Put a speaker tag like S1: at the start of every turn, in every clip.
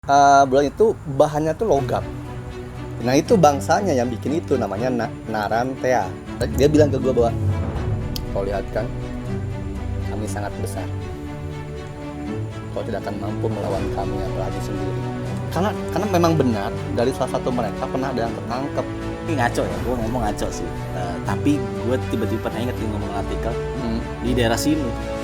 S1: Bulan itu bahannya tuh logam. Nah itu bangsanya yang bikin itu namanya Narantea. Dia bilang ke gue bahwa kau lihat kan, kami sangat besar. Kau tidak akan mampu melawan kami apalagi sendiri. Karena memang benar dari salah satu mereka pernah ada yang tertangkap.
S2: Ini ngaco ya, gue ngomong ngaco sih. Tapi gue tiba-tiba pernah inget nih ngomong artikel di daerah sini.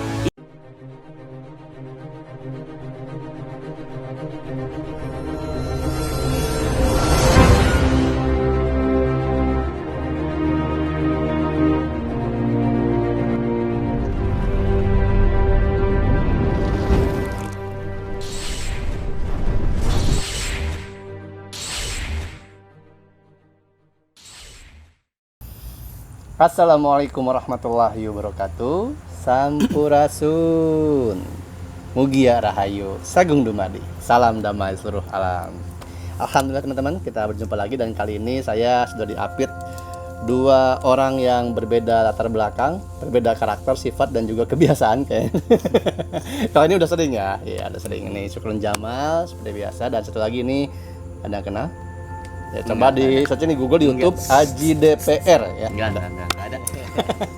S1: Assalamualaikum warahmatullahi wabarakatuh. Sampurasun, Mugia Rahayu, Sagung Dumadi, salam damai seluruh alam. Alhamdulillah teman-teman, kita berjumpa lagi dan kali ini saya sudah diapit dua orang yang berbeda latar belakang, berbeda karakter, sifat dan juga kebiasaan kayaknya. Kalau ini udah sering ya, udah sering ini Syukrun Jamal seperti biasa dan satu lagi ini ada yang kenal? Ya, coba di search di Google, di YouTube Aji DPR ya.
S2: Enggak ada.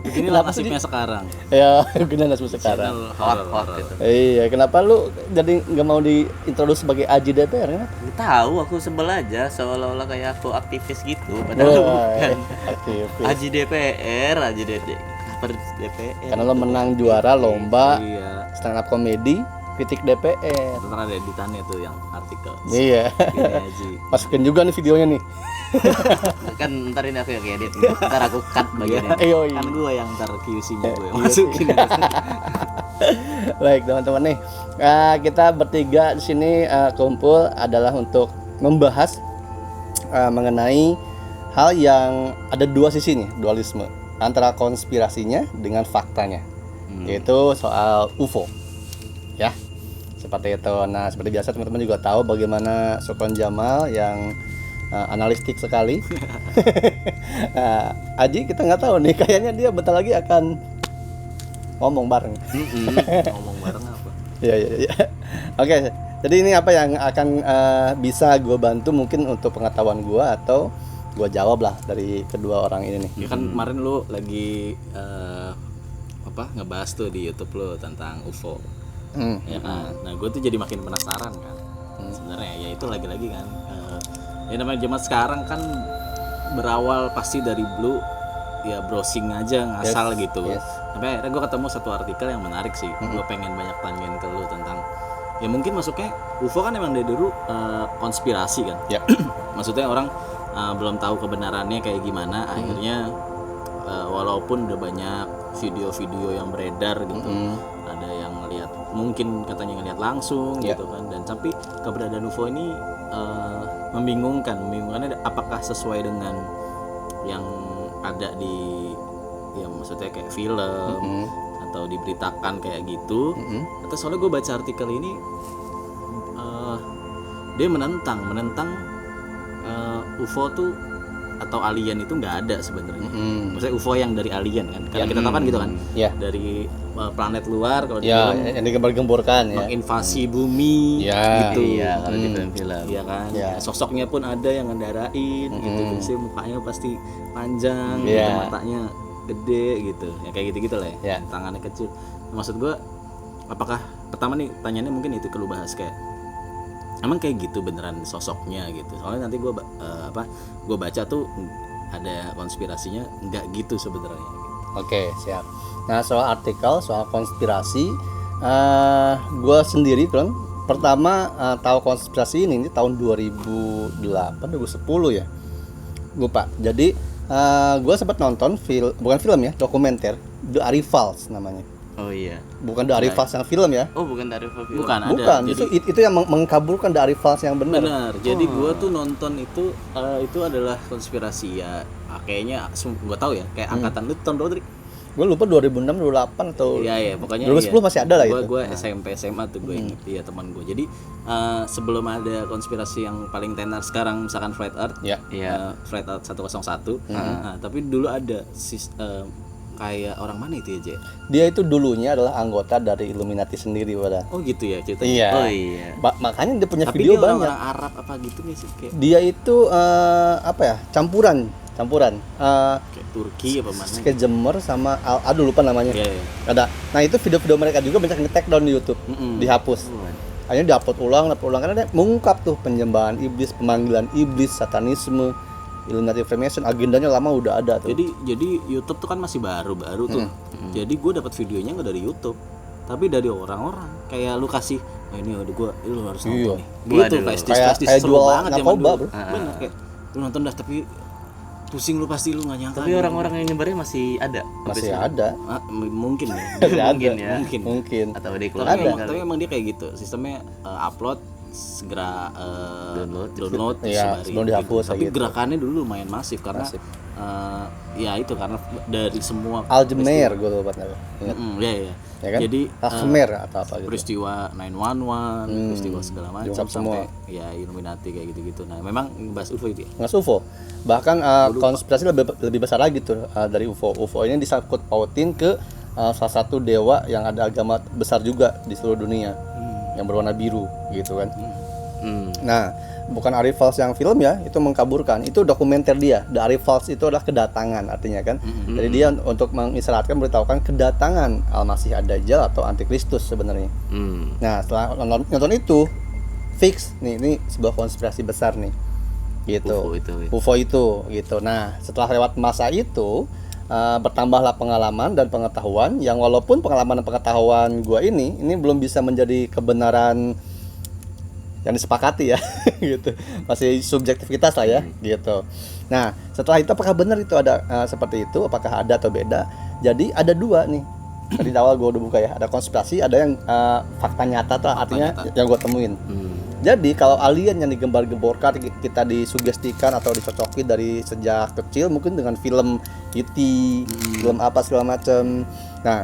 S2: Beginilah nasibnya sekarang.
S1: Ya, beginilah nasibnya sekarang.
S2: Hot gitu.
S1: Iya, kenapa lu jadi nggak mau diintroduksi sebagai Aji DPR? Kenapa?
S2: Nggak tahu, aku sebel aja seolah-olah kayak aku aktivis gitu. Padahal bukan.
S1: Aktivis.
S2: Aji DPR.
S1: Karena lo menang juara lomba
S2: Iya.
S1: stand up comedy kritik DPR.
S2: Ntar ada editannya tuh yang artikel.
S1: Iya.
S2: Gini Aji.
S1: Masukin juga nih videonya nih.
S2: Kan ntar ini aku yang edit, ntar aku cut bagiannya.
S1: Iya.
S2: Kan gue yang ntar QC-nya gue
S1: Iya.
S2: masukin.
S1: Baik teman-teman nih, kita bertiga di sini kumpul adalah untuk membahas mengenai hal yang ada dua sisi nih, dualisme antara konspirasinya dengan faktanya, yaitu soal UFO, ya seperti itu. Nah seperti biasa teman-teman juga tahu bagaimana Syukrun Jamal yang analitik sekali. Aji kita nggak tahu nih, kayaknya dia bentar lagi akan ngomong bareng.
S2: Ngomong bareng apa?
S1: Iya. Oke, jadi ini apa yang akan bisa gue bantu mungkin untuk pengetahuan gue atau gue jawab lah dari kedua orang ini nih.
S2: Ya kan kemarin lu lagi ngebahas tuh di YouTube lu tentang UFO. Ya kan. Nah, gue tuh jadi makin penasaran kan. Sebenarnya ya itu lagi-lagi kan. Ya namanya zaman sekarang kan berawal pasti dari blue, ya browsing aja ngasal gitu.
S1: Yes.
S2: Tapi akhirnya gue ketemu satu artikel yang menarik sih. Gue pengen banyak tanyain ke lu tentang, ya mungkin masuknya UFO kan emang dari dulu konspirasi kan.
S1: Ya.
S2: Maksudnya orang belum tahu kebenarannya kayak gimana. Akhirnya walaupun udah banyak video-video yang beredar gitu, ada yang ngelihat, mungkin katanya ngelihat langsung gitu kan. Dan tapi keberadaan UFO ini membingungkannya apakah sesuai dengan yang ada di, ya maksudnya kayak film atau diberitakan kayak gitu. Atau soalnya gue baca artikel ini dia menentang UFO tuh atau alien itu nggak ada sebenarnya. Maksudnya UFO yang dari alien kan, karena kita tahu kan gitu kan, dari planet luar kalau di film
S1: yang digembar-gemborkan ya,
S2: menginvasi bumi gitu.
S3: Iya, kalau di film-film.
S2: Iya kan. Sosoknya pun ada yang ngendarain gitu. Biasanya mukanya pasti panjang, gitu, matanya gede gitu. Ya kayak gitu-gitu lah ya. Tangannya kecil. Maksud gue, apakah pertama nih tanyanya mungkin itu perlu bahas kayak emang kayak gitu beneran sosoknya gitu. Soalnya nanti gue baca tuh ada konspirasinya nggak gitu sebenarnya.
S1: Oke, siap. Nah soal artikel, soal konspirasi, gue sendiri kan pertama tahu konspirasi ini tahun 2008, 2010 ya, lupa. Jadi gue sempat nonton bukan film ya, dokumenter The Arrivals namanya.
S3: Oh iya.
S1: Bukan The Arrivals yang film ya.
S3: Oh, bukan dari film.
S2: Bukan.
S1: Bukan,
S2: Jadi,
S1: itu yang mengkabulkan The Arrivals yang benar.
S2: benar. Jadi gue tuh nonton itu adalah konspirasi ya. Kayaknya gue tahu ya, kayak angkatan lu tahun berapa tadi?
S1: Gue lupa 2006, 2008 atau
S2: Iya, pokoknya
S1: 2010 masih ada lah itu.
S2: Gue SMP SMA tuh gue inget ya teman gue. Jadi sebelum ada konspirasi yang paling tenar sekarang misalkan Flat Earth, Flat Earth 101. Nah, tapi dulu ada kayak orang mana itu ya, Je?
S1: Dia itu dulunya adalah anggota dari Illuminati sendiri, pada.
S2: Oh gitu ya ceritanya.
S1: Iya.
S3: Oh iya.
S1: Makanya dia punya
S2: Tapi
S1: video
S2: dia
S1: banyak.
S2: orang Arab apa gitu nih sih kayak
S1: Dia itu apa ya? Campuran.
S2: kayak Turki apa mana?
S1: Kayak Jember sama aduh lupa namanya.
S2: Iya, iya.
S1: Ada. Nah, itu video-video mereka juga banyak nge-take down di YouTube. Dihapus. Akhirnya diupload ulang karena dia mengungkap tuh penyembahan iblis, pemanggilan iblis, satanisme, Illuminati Freemason, agendanya lama udah ada tuh.
S2: Jadi YouTube tuh kan masih baru tuh. Jadi gue dapat videonya nggak dari YouTube, tapi dari orang-orang. Kayak lu kasih, ini udah lu harus nonton nih. Gitu,
S1: kayak
S2: seru
S1: jual
S2: banget zaman
S1: narkoba,
S2: dulu.
S1: bro.
S2: Bener kayak lu nonton dah tapi pusing lu pasti lu nggak nyangka.
S3: Tapi orang-orang yang nyebarnya masih ada.
S1: Masih ada.
S2: Mungkin ya.
S1: Masih ada.
S3: Mungkin ya.
S1: Mungkin.
S3: Atau dia
S2: Tapi emang dia kayak gitu. Sistemnya upload segera download
S1: Iya,
S2: sembari
S1: sebelum dihapus
S2: gitu. Tapi
S1: kayak gitu.
S2: gerakannya dulu lumayan masif karena ya itu karena dari semua
S1: Aljemer gue lupa namanya. Ingat.
S2: Iya.
S1: Ya kan?
S2: Jadi
S1: Khmer atau apa gitu.
S2: peristiwa 911, peristiwa segala macam
S1: diungkap
S2: sampai
S1: semua.
S2: ya Illuminati kayak gitu-gitu. Nah, memang bahas UFO itu ya.
S1: Nggak UFO. Bahkan konspirasi lebih besar lagi tuh dari UFO. UFO ini disangkut pautin ke salah satu dewa yang ada agama besar juga di seluruh dunia. Yang berwarna biru gitu kan. Nah, bukan Arif Fals yang film ya, itu mengkaburkan. Itu dokumenter dia. The Arif Fals itu adalah kedatangan artinya kan. Jadi dia untuk mengisyaratkan beritahukan kedatangan Al-Masih Ad-Dajjal atau Antikristus sebenarnya. Nah, setelah nonton itu fix nih, ini sebuah konspirasi besar nih. Gitu. UFO itu gitu. Nah, setelah lewat masa itu bertambahlah pengalaman dan pengetahuan yang walaupun pengalaman dan pengetahuan gua ini belum bisa menjadi kebenaran yang disepakati ya gitu, masih subjektivitas lah ya gitu. Nah, setelah itu apakah benar itu ada seperti itu, apakah ada atau beda? Jadi ada dua nih, tadi awal gue udah buka ya, ada konspirasi, ada yang fakta nyata tuh, artinya yang gue temuin. Jadi kalau alien yang digembar-gemborkan, kita disugestikan atau dicocoki dari sejak kecil, mungkin dengan film E.T., film apa segala macam. Nah,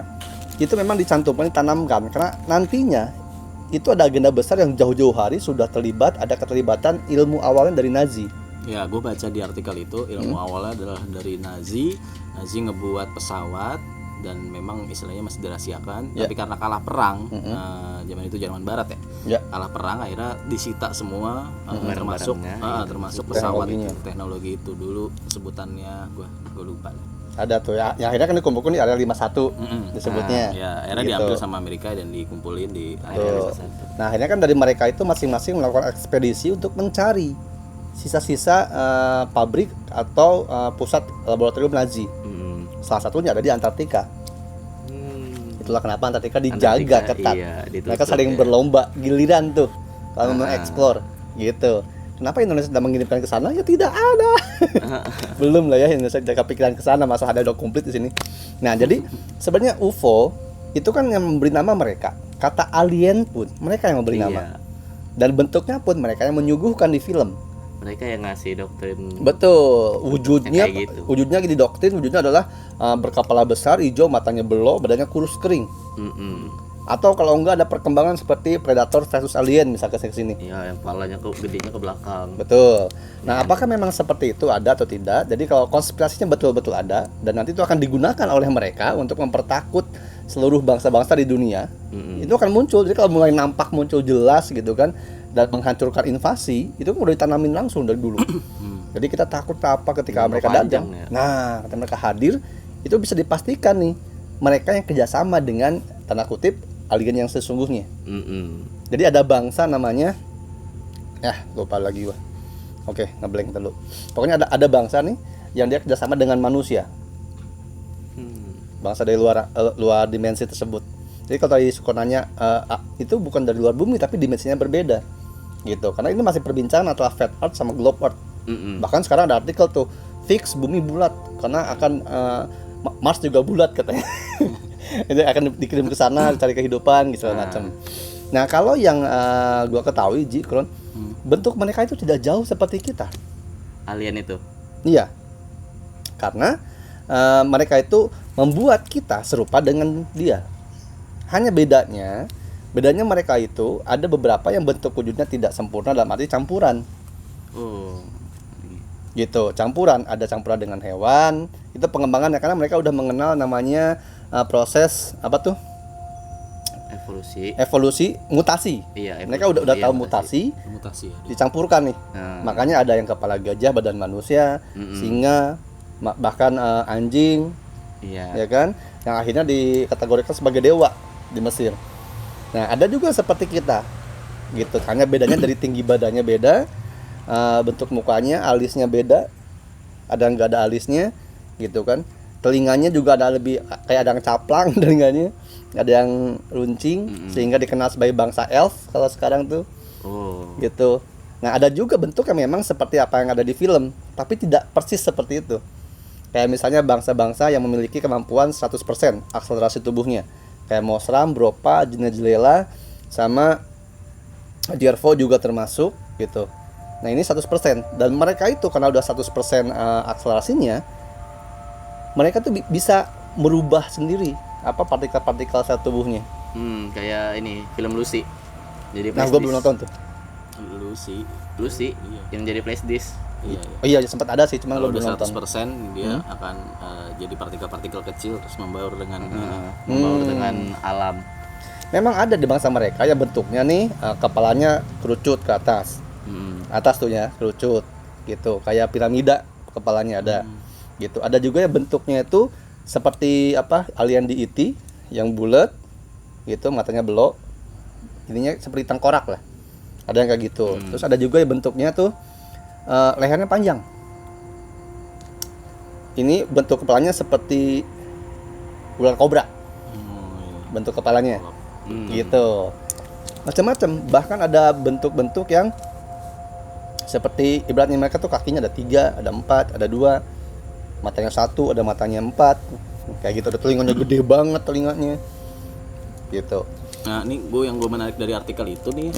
S1: itu memang dicantumkan, ditanamkan karena nantinya itu ada agenda besar yang jauh-jauh hari sudah terlibat, ada keterlibatan ilmu awalnya dari Nazi.
S2: Ya, gue baca di artikel itu ilmu awalnya adalah dari Nazi ngebuat pesawat dan memang istilahnya masih dirahasiakan. Tapi karena kalah perang, zaman itu Jerman Barat ya, kalah perang akhirnya disita semua, termasuk pesawat itu, teknologi itu dulu sebutannya gue lupa.
S1: Ada tuh ya, yang akhirnya kan dikumpulkan di area 51 disebutnya.
S2: Ya, akhirnya
S1: gitu.
S2: diambil sama Amerika dan dikumpulin di area 51.
S1: Nah, akhirnya kan dari mereka itu masing-masing melakukan ekspedisi untuk mencari sisa-sisa pabrik atau pusat laboratorium Nazi. Salah satunya ada di Antartika. Itulah kenapa Antartika dijaga ketat. Mereka saling berlomba giliran tuh kalau mengeksplor gitu. Kenapa Indonesia tidak mengirimkan ke sana? Ya tidak ada. Belum lah ya Indonesia tidak kepikiran ke sana, masa ada dokumen di sini. Nah, jadi sebenarnya UFO itu kan yang memberi nama mereka. Kata alien pun mereka yang memberi nama. Dan bentuknya pun mereka yang menyuguhkan di film.
S3: Mereka yang ngasih doktrin.
S1: Betul. Wujudnya
S3: gitu.
S1: Wujudnya di doktrin, wujudnya adalah berkepala besar, hijau, matanya belok, badannya kurus kering. Atau kalau enggak ada perkembangan seperti Predator versus Alien misalkan ke sini.
S3: Iya, yang kepalanya gedenya ke belakang.
S1: Betul. Nah, apakah memang seperti itu ada atau tidak? Jadi kalau konspirasinya betul-betul ada dan nanti itu akan digunakan oleh mereka untuk mempertakut seluruh bangsa-bangsa di dunia. Itu akan muncul. Jadi kalau mulai nampak muncul jelas gitu kan dan menghancurkan invasi, itu kan udah ditanamin langsung dari dulu. Jadi kita takut apa ketika mereka datang.
S3: Ya.
S1: Nah, ketika mereka hadir, itu bisa dipastikan nih mereka yang kerjasama dengan tanda kutip alien yang sesungguhnya. Jadi ada bangsa namanya, lupa lagi gua. Oke, ngeblank dulu. Pokoknya ada bangsa nih yang dia kerjasama dengan manusia. Bangsa dari luar dimensi tersebut. Jadi kalau tadi suka nanya, itu bukan dari luar bumi tapi dimensinya berbeda, gitu. Karena ini masih perbincangan antara Flat Earth sama Globe Earth. Bahkan sekarang ada artikel tuh fix bumi bulat karena akan Mars juga bulat katanya. Jadi akan dikirim ke sana cari kehidupan gitu macam. Nah, kalau yang gua ketahui Kron, bentuk mereka itu tidak jauh seperti kita.
S3: Alien itu.
S1: Iya. Karena mereka itu membuat kita serupa dengan dia. Hanya bedanya mereka itu ada beberapa yang bentuk wujudnya tidak sempurna dalam arti campuran. Gitu, campuran, ada campuran dengan hewan, Itu pengembangannya karena mereka udah mengenal namanya proses apa tuh? Evolusi, mutasi.
S3: Iya,
S1: mereka udah tahu mutasi
S2: ya.
S1: Dicampurkan nih. Makanya ada yang kepala gajah, badan manusia, singa, bahkan anjing.
S3: Iya.
S1: Ya kan? Yang akhirnya dikategorikan sebagai dewa di Mesir. Nah, ada juga seperti kita. Gitu. Hanya bedanya dari tinggi badannya beda, bentuk mukanya, alisnya beda. Ada yang enggak ada alisnya, gitu kan. Telinganya juga ada lebih kayak ada yang caplang telinganya. Ada yang runcing sehingga dikenal sebagai bangsa elf kalau sekarang tuh. Gitu. Nah, ada juga bentuk yang memang seperti apa yang ada di film, tapi tidak persis seperti itu. Kayak misalnya bangsa-bangsa yang memiliki kemampuan 100% akselerasi tubuhnya. Kayak Mosram, Bropa, Jinejelela, sama Diervo juga termasuk gitu. Nah, ini 100%. Dan mereka itu karena udah 100% akselerasinya, mereka tuh bisa merubah sendiri partikel-partikel sel tubuhnya.
S3: Kayak ini film Lucy. Jadi
S1: nah, gue belum nonton tuh.
S3: Lucy yang jadi flash disk.
S1: Iya, sempat ada sih, cuma gue belum nonton.
S2: 100% dia akan jadi partikel-partikel kecil terus membaur dengan
S3: dengan alam.
S1: Memang ada di bangsa mereka yang bentuknya nih kepalanya kerucut ke atas. Atas tuh ya, kerucut gitu. Kayak piramida kepalanya ada. Gitu. Ada juga yang bentuknya itu seperti alien di E.T. yang bulat gitu, matanya belok, ininya seperti tengkorak lah, ada yang kayak gitu. Terus ada juga yang bentuknya tuh lehernya panjang, ini bentuk kepalanya seperti ular kobra, bentuk kepalanya gitu, macam-macam. Bahkan ada bentuk-bentuk yang seperti ibaratnya mereka tuh kakinya ada 3, ada 4, ada 2, matanya 1, ada matanya 4, kayak gitu. Ada telinganya gede banget telinganya gitu.
S2: Nah, ini yang gue menarik dari artikel itu nih,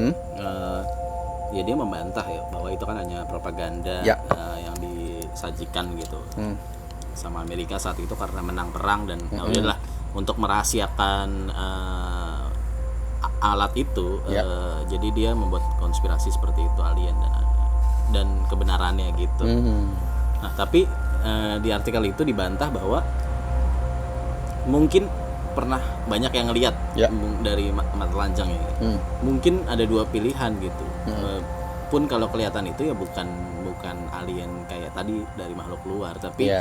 S2: ya dia membantah ya bahwa itu kan hanya propaganda yang disajikan gitu sama Amerika saat itu karena menang perang dan udahlah untuk merahasiakan alat itu. Jadi dia membuat konspirasi seperti itu, alien dan kebenarannya gitu. Nah, tapi di artikel itu dibantah bahwa mungkin pernah banyak yang ngelihat dari mata telanjang ya. Mungkin ada 2 pilihan gitu. Pun kalau kelihatan itu ya bukan alien kayak tadi dari makhluk luar, tapi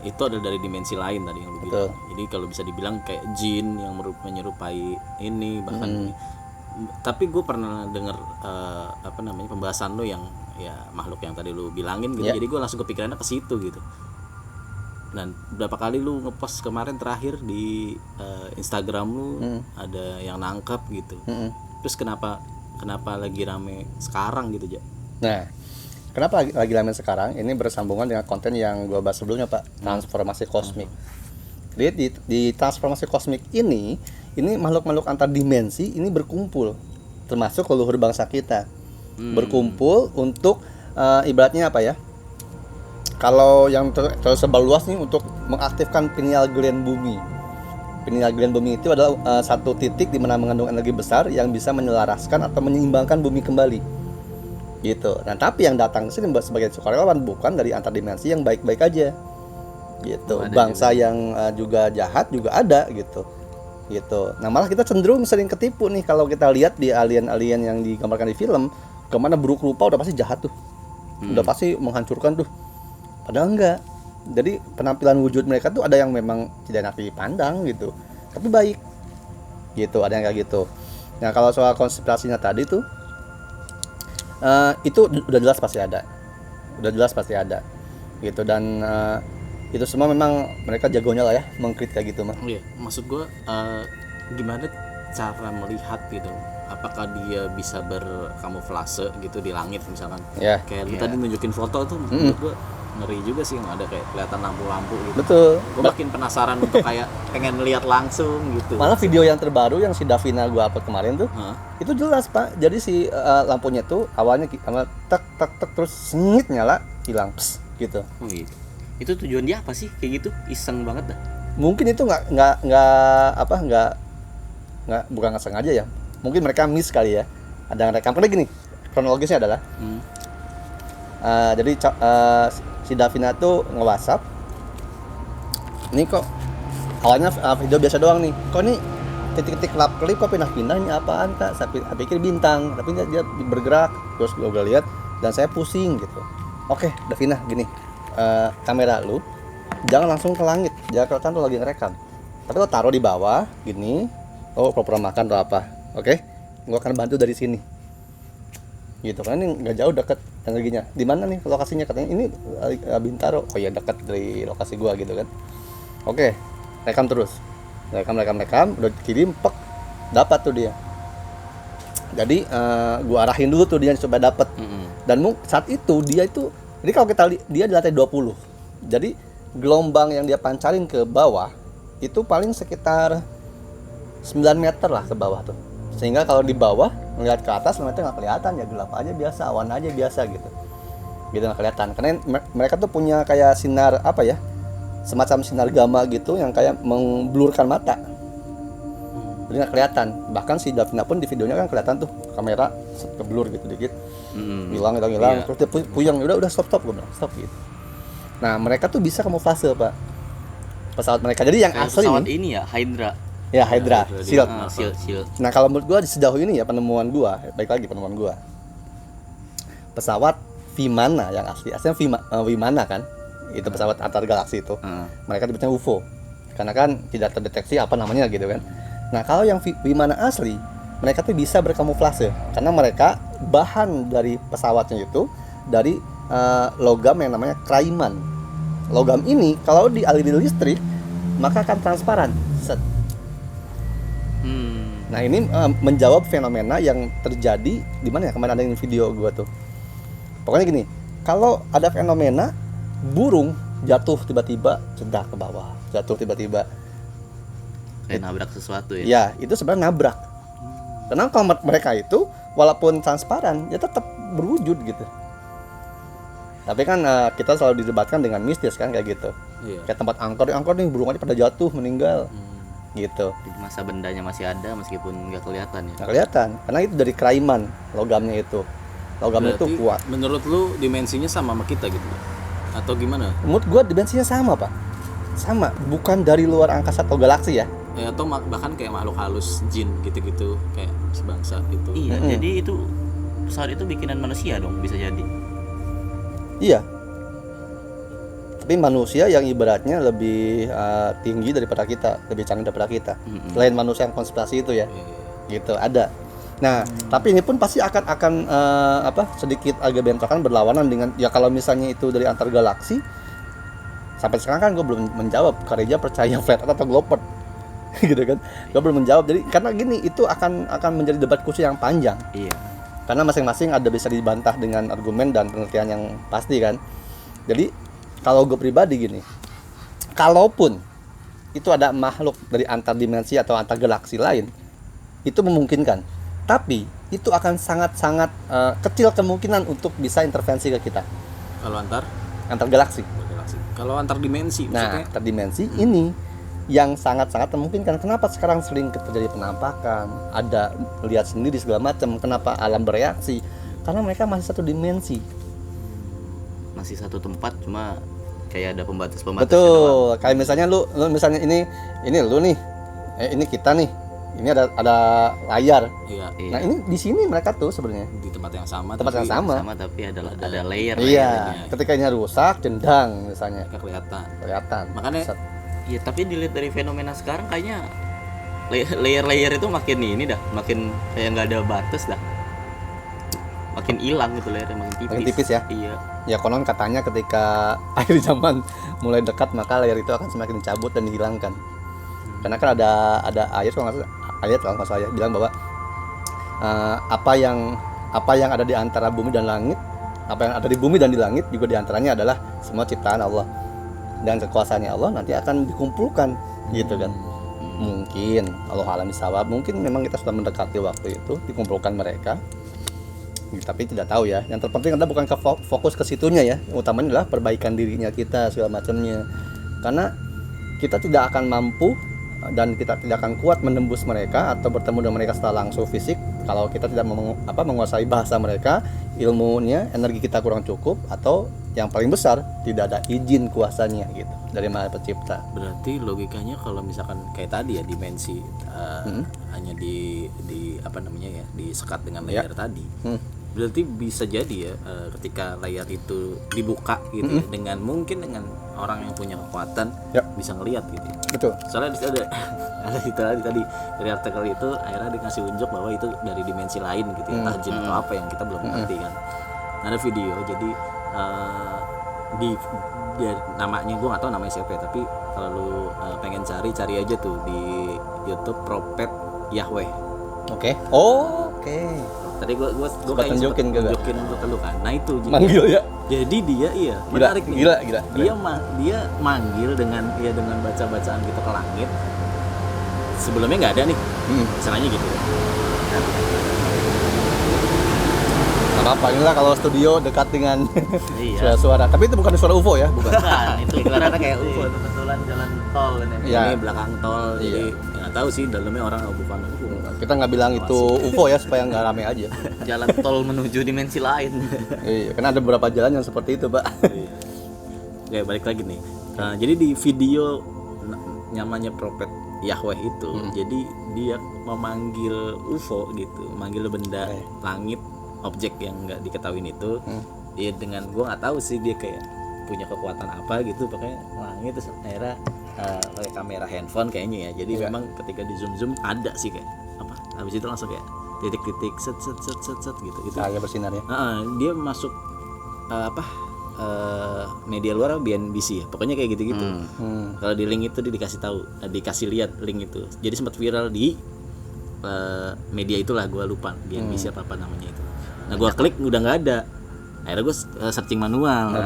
S2: itu adalah dari dimensi lain tadi yang lu bilang. Jadi kalau bisa dibilang kayak jin yang menyerupai ini bahkan. Tapi gue pernah dengar pembahasan lo yang ya makhluk yang tadi lu bilangin gitu. Jadi gue langsung kepikirannya ke situ gitu. Dan berapa kali lu ngepost kemarin terakhir di Instagram lu ada yang nangkap gitu. Terus kenapa lagi rame sekarang gitu, Ja?
S1: Nah, kenapa lagi rame sekarang? Ini bersambungan dengan konten yang gue bahas sebelumnya, Pak. Transformasi kosmik. Jadi di transformasi kosmik ini makhluk-makhluk antar dimensi ini berkumpul, termasuk leluhur bangsa kita. Berkumpul untuk ibaratnya apa ya? Kalau yang tersebar luas nih untuk mengaktifkan pineal gland bumi. Pineal gland bumi itu adalah satu titik di mana mengandung energi besar yang bisa menyelaraskan atau menyeimbangkan bumi kembali. Gitu. Nah, tapi yang datang ke sini sebagai sukarelawan bukan dari antar dimensi yang baik-baik aja. Gitu. Bangsa juga yang juga jahat juga ada gitu. Gitu. Nah, malah kita cenderung sering ketipu nih kalau kita lihat di alien-alien yang digambarkan di film, kemana buruk rupa udah pasti jahat tuh. Udah pasti menghancurkan tuh. Padahal enggak. Jadi penampilan wujud mereka tuh ada yang memang tidak enak dipandang gitu, tapi baik gitu, ada yang kayak gitu. Nah, kalau soal konspirasinya tadi tuh itu udah jelas pasti ada gitu. Dan itu semua memang mereka jagonya lah ya mengkritik kayak gitu mah.
S2: Iya, maksud gue gimana cara melihat gitu, apakah dia bisa berkamuflase gitu di langit misalkan. Kayak lu tadi nunjukin foto tuh menurut gue ngeri juga sih, ada kayak kelihatan lampu-lampu gitu.
S1: Betul.
S2: Gue makin penasaran untuk kayak pengen lihat langsung gitu.
S1: Malah video yang terbaru yang si Davina gue upload kemarin tuh, itu jelas, Pak. Jadi si lampunya tuh awalnya tek terus sengit nyala hilang gitu.
S3: Gitu. Itu tujuan dia apa sih kayak gitu? Iseng banget dah. Mungkin
S1: itu bukan nggak sengaja ya. Mungkin mereka miss kali ya. Ada yang rekam. Karena gini, kronologisnya adalah jadi si Davina tuh nge-WhatsApp ini kok awalnya video biasa doang nih, kok ini titik-titik klip kok pindah-pindah, ini apaan kak? Saya pikir bintang, tapi dia bergerak. Terus gue lihat dan saya pusing gitu. Oke, Davina gini, kamera lu jangan langsung ke langit, jangan kelihatan lu lagi ngerekam, tapi lo taruh di bawah gini, pura-pura makan atau apa. Oke, gue akan bantu dari sini gitu, karena ini nggak jauh, deket energinya. Di mana nih lokasinya? Katanya ini Bintaro. Oh ya, dekat dari lokasi gua gitu kan. Oke, rekam terus, rekam, udah kirim, pek, dapat tuh dia. Jadi gua arahin dulu tuh dia supaya dapat. Dan saat itu dia itu, jadi kalau kita dia di lantai 20, jadi gelombang yang dia pancarin ke bawah itu paling sekitar 9 meter lah ke bawah tuh. Sehingga kalau di bawah melihat ke atas itu nggak kelihatan, ya gelap aja biasa, awan aja biasa gitu nggak kelihatan, karena mereka tuh punya kayak sinar apa ya, semacam sinar gamma gitu yang kayak memblurkan mata, jadi nggak kelihatan. Bahkan si Davina pun di videonya kan kelihatan tuh kamera keblur gitu dikit, hilang, iya. Terus dia puyeng, udah stop gue bilang stop gitu. Nah mereka tuh bisa kamuflase pak pesawat mereka, jadi yang
S3: kayak
S1: asli
S3: pesawat ini ya Hydra.
S1: Ya, Hydra, Shield.
S3: Shield.
S1: Nah, kalau menurut gua sejauh ini ya penemuan gua, baik lagi penemuan gua. Pesawat Vimana yang asli, aslinya Vimana kan? Itu pesawat antar galaksi itu. Mereka disebutnya UFO. Karena kan tidak terdeteksi apa namanya gitu kan. Nah, kalau yang Vimana asli, mereka tuh bisa berkamuflase karena mereka bahan dari pesawatnya itu dari logam yang namanya kraiman. Logam ini kalau dialiri listrik maka akan transparan. Set. Nah ini menjawab fenomena yang terjadi di mana ya, kemarin ada yang video gua tuh. Pokoknya gini, kalau ada fenomena burung jatuh tiba-tiba cedak ke bawah, jatuh tiba-tiba
S3: kayak nabrak sesuatu ya.
S1: Ya, itu sebenarnya nabrak. Karena kalau mereka itu walaupun transparan, ya tetap berwujud gitu. Tapi kan kita selalu didebatkan dengan mistis kan kayak gitu. Kayak tempat angkor nih burung aja pada jatuh meninggal. Gitu.
S3: Di masa bendanya masih ada meskipun nggak kelihatan ya.
S1: Nggak kelihatan, karena itu dari kraiman logamnya itu. Logamnya itu kuat.
S2: Menurut lu dimensinya sama kita gitu? Atau gimana?
S1: Menurut gua dimensinya sama pak. Sama, bukan dari luar angkasa atau galaksi ya.
S2: Atau bahkan kayak makhluk halus, jin gitu-gitu, kayak sebangsa gitu.
S3: Iya, jadi itu pesawat itu bikinan manusia dong, bisa jadi.
S1: Iya. Tapi manusia yang ibaratnya lebih tinggi daripada kita, lebih canggih daripada kita. Selain manusia yang konspirasi itu ya, gitu ada. Nah, tapi ini pun pasti akan sedikit agak bentrokan, berlawanan dengan ya kalau misalnya itu dari antar galaksi. Sampai sekarang kan gue belum menjawab Kareja percaya flat earth atau globe earth, gitu kan? Gue belum menjawab. Jadi karena gini itu akan menjadi debat kursi yang panjang.
S3: Iya.
S1: Karena masing-masing ada bisa dibantah dengan argumen dan penelitian yang pasti kan. Jadi kalau gue pribadi gini, kalaupun itu ada makhluk dari antar dimensi atau antar galaksi lain, itu memungkinkan. Tapi itu akan sangat-sangat kecil kemungkinan untuk bisa intervensi ke kita.
S2: Kalau antar
S1: galaksi.
S2: Kalau antar dimensi,
S1: nah, antar dimensi ini yang sangat-sangat memungkinkan. Kenapa sekarang sering terjadi penampakan, ada lihat sendiri segala macam. Kenapa alam bereaksi? Karena mereka masih satu dimensi.
S3: Masih satu tempat, cuma kayak ada pembatas.
S1: Betul. Kayak misalnya lu misalnya ini lu nih, ini kita nih, ini ada layar.
S2: Iya.
S1: Nah ini di sini mereka tuh sebenarnya
S2: di tempat yang sama.
S1: Tempat yang sama.
S3: Tapi ada layer.
S1: Iya. Ketika ini rusak, jendang misalnya. Kelihatan.
S2: Makanya.
S3: Iya, tapi dilihat dari fenomena sekarang kayaknya layer itu makin ini dah, makin kayak nggak ada batas dah. Makin hilang gitu layernya, makin tipis
S1: ya.
S3: Iya.
S1: Ya konon katanya ketika akhir zaman mulai dekat maka layar itu akan semakin dicabut dan dihilangkan. Karena kan ada ayat kalau nggak salah bilang bahwa apa yang ada di antara bumi dan langit, apa yang ada di bumi dan di langit juga diantaranya adalah semua ciptaan Allah. Dan kekuasaannya Allah nanti akan dikumpulkan gitu kan. Mungkin Allah alam bisawab, mungkin memang kita sudah mendekati waktu itu dikumpulkan mereka. Tapi tidak tahu ya. Yang terpenting adalah bukan fokus ke situnya ya. Yang utamanya adalah perbaikan dirinya kita segala macamnya. Karena kita tidak akan mampu dan kita tidak akan kuat menembus mereka atau bertemu dengan mereka secara langsung fisik kalau kita tidak menguasai bahasa mereka, ilmunya, energi kita kurang cukup, atau yang paling besar tidak ada izin kuasanya gitu dari Maha Pencipta.
S2: Berarti logikanya kalau misalkan kayak tadi ya dimensi hanya di apa namanya ya, disekat dengan layar tadi. Berarti bisa jadi ya ketika layar itu dibuka gitu ya, dengan mungkin dengan orang yang punya kekuatan bisa ngelihat gitu.
S1: Betul.
S2: Soalnya di situ ada itu tadi dari artikel itu akhirnya dikasih unjuk bahwa itu dari dimensi lain gitu ya, entah jin atau apa yang kita belum ngerti kan. Nah, ada video jadi namanya gue nggak tahu namanya siapa ya, tapi kalau lu pengen cari aja tuh di YouTube Prophet Yahweh.
S1: Oke.
S2: Tadi gue kayak
S1: tunjukin
S2: untuk lu kan. Nah itu
S1: manggil ya.
S2: Jadi dia menarik nih.
S1: Gila.
S2: Dia manggil dengan baca-bacaan gitu ke langit. Sebelumnya nggak ada nih. Misalnya gitu.
S1: Apa inilah kalau studio dekat dengan suara-suara. Tapi itu bukan suara UFO ya, bukan.
S3: Itu ibaratnya kayak UFO, kebetulan jalan tol ini.
S2: Ini belakang tol. Jadi nggak tahu sih dalamnya orang bukan UFO.
S1: Kita nggak bilang itu UFO ya supaya nggak rame aja.
S3: Jalan tol menuju dimensi lain.
S1: Iya, karena ada beberapa jalan yang seperti itu, Pak.
S2: Ya balik lagi nih. Jadi di video namanya Prophet Yahweh itu, jadi dia memanggil UFO gitu, memanggil benda langit, objek yang nggak diketahuin itu. Dia dengan gue nggak tahu sih dia kayak punya kekuatan apa gitu, pokoknya langit terus akhirnya pakai kamera handphone kayaknya ya. Jadi memang ketika di zoom ada sih kayak apa, habis itu langsung kayak titik-titik set gitu.
S1: Cahaya bersinar ya.
S2: Dia masuk media luar BNBC ya, pokoknya kayak gitu-gitu. Kalau di link itu dikasih tahu, dikasih lihat link itu. Jadi sempat viral di media itulah, gue lupa BNBC apa namanya itu. Nah gue klik udah nggak ada. Akhirnya gue searching manual.